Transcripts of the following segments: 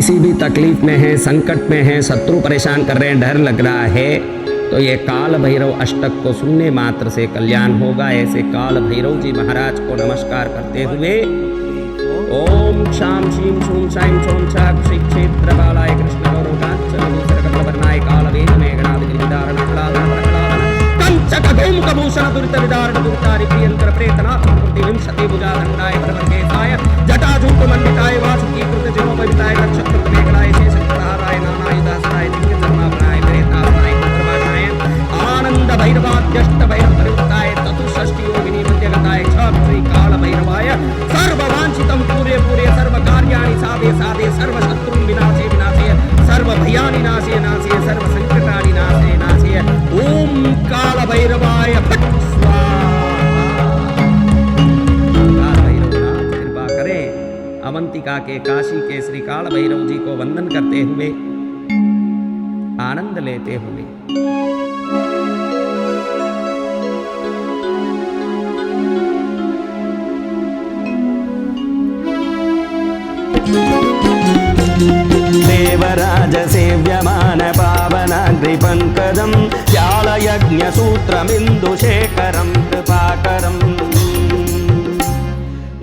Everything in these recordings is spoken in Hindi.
किसी भी तकलीफ में हैं, संकट में हैं, शत्रु परेशान कर रहे हैं, डर लग रहा है, तो ये काल भैरव अष्टक को सुनने मात्र से कल्याण होगा। ऐसे काल भैरव जी महाराज को नमस्कार करते हुए ओम शाम शीम शूम शाइम शोम छाक श्री क्षेत्र बालाय कृष्ण गौरवांचल दूसरकल्पवर्णाय कालवेद मेघनाद गिरिधारण प्रहलादन प्रहलादन कंचक भूषण दुरित विदारण दुर्तारि प्रियंकर प्रेतनाथ मूर्ति विंशति भुजा दंडाय प्रवर्गेताय जटाजूट मंडिताय वासुकी कृत जिनोपविताय नक्षत्र मेघलाय शेषकराय नानायुधास्ताय दिव्य धर्माभराय प्रेताभराय कुर्बानाय आनंद भैरवाद्यष्ट भैरव परिवृताय चतुष्षष्टि योगिनी मध्यगताय श्री काल भैरवाय सर्ववांछितं पूरे पूरे सर्व कार्याणि साधे साधे सर्व शत्रु विनाशे विनाशे सर्व भयानि नाशे नाशे सर्व संकटानि नाशे नाशे ओम काल भैरवाय फट स्वाहा। काल भैरवनाथ कृपा करें। अवंतिका के काशी के श्री काल भैरव जी को वंदन करते हुए आनंद लेते हुए देवराज सेव्यमान पावनाग्रिपङ्कजं व्यालयज्ञसूत्रमिन्दुशेखरं कृपाकरं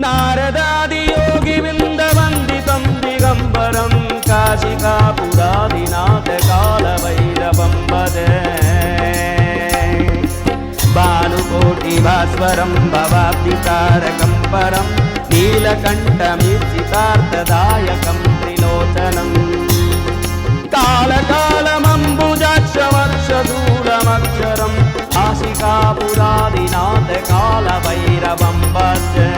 नारदादियोगिवृन्दवन्दितं दिगम्बरं काशिकापुरादिनाथ कालभैरवं भजे भानुकोटिभास्वरं भवाब्धितारकं परं नीलकण्ठमीर्षितार्थदायकं त्रिलोचनं कालकालमम्बुजाक्षवर्षदूरमक्षरम् आशिकापुरादिनाथ कालभैरवं भजे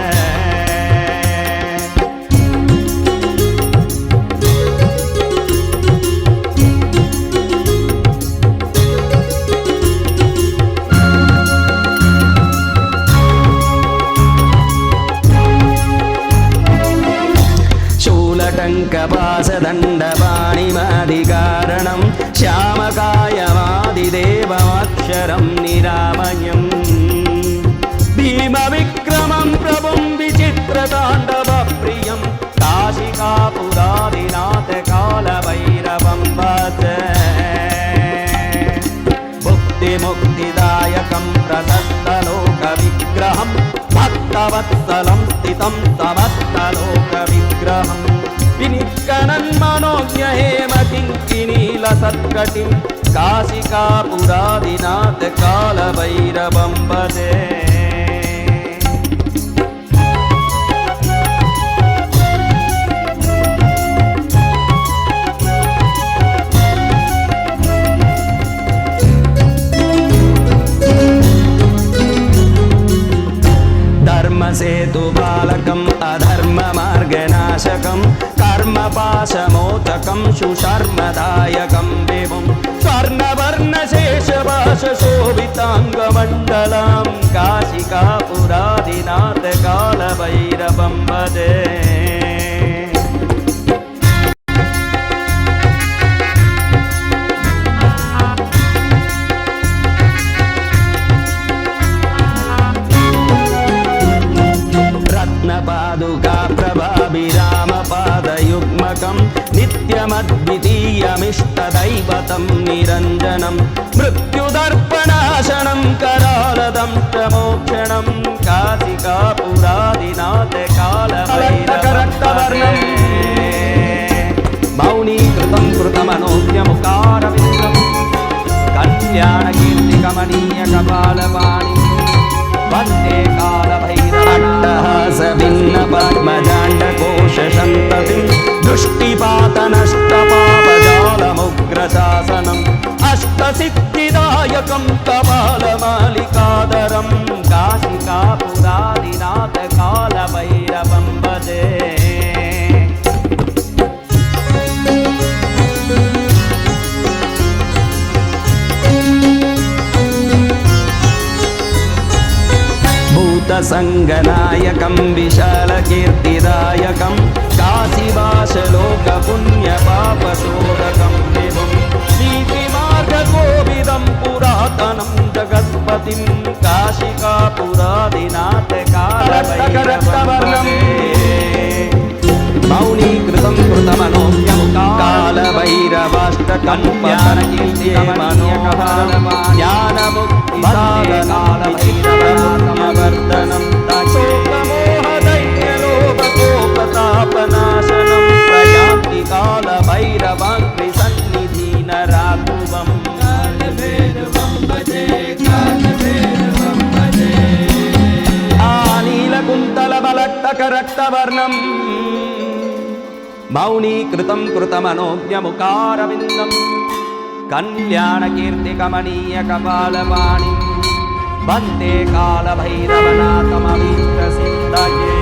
टङ्कपाशदण्डपाणिमादिकारणं श्यामकायमादिदेवमक्षरं निरामयं भीमविक्रमं प्रभुं विचित्रताण्डवप्रियं काशिकापुरादिनाथ कालभैरवं भजे मुक्तिदायकं प्रशस्तलोकविग्रहं भक्तवत्सलं स्थितं समस्तलोकविग्रहं विनिक्कणन्मनोज्ञहेमकिङ्किनीलसत्कटिं काशिकापुरादिनाथ कालभैरवं भजे धर्मसेतुपालकम् अधर्ममार्गनाशकं कर्मपाशमोचकं सुशर्मदायकं विभुं स्वर्णवर्णशेषभाषशोभिताङ्गमण्डलं काशिकापुरादिनाथ कालभैरवं भजे पादुका प्रभाभिरामपादयुग्मकं नित्यमद्वितीयमिष्टदैवतं निरञ्जनं मृत्युदर्पणाशनं करालदंष्टमोक्षणं काशिकापुरादिनाथ कालभैरवं मौनीकृतं कृतमनोज्ञमुकारविन्दं कल्याणकीर्तिकमनीयकपालपाणि वन्दे कालभैरवनाथसभिन्नपद्मजाण्डकोशसन्ततिं दृष्टिपातनष्टपापजालमुग्रशासनम् अष्टसिद्धिदायकं कपालमालिकाधरं काशिकापुरादिनाथ कालभैरवं भजे संगनायकं विशालकीर्तिदायकं काशीवासलोकपुण्यपापशोधकं विभुं नीतिमार्गकोविदं पुरातनं जगत्पतिं काशिकापुरादिनाथ कालभैरवं भजे मौनीकृतं कृतमनोज्ञमुख कल्याणकीर्तिकमनीयकपालपाणि ज्ञानमुक्तिसाधकालभैरवनाथमवर्धनं शोकमोहदैन्यलोभकोपतापनाशनं प्रयान्ति कालभैरवाङ्घ्रिसन्निधि नराध्रुवम् आनीलकुन्तलबलट्टकरक्तवर्णम् मौनीकृतं कृतमनोज्ञमुखारविन्दं कल्याणकीर्तिकमनीयकपालपाणिं वन्दे कालभैरवनाथमभीष्टसिद्धये।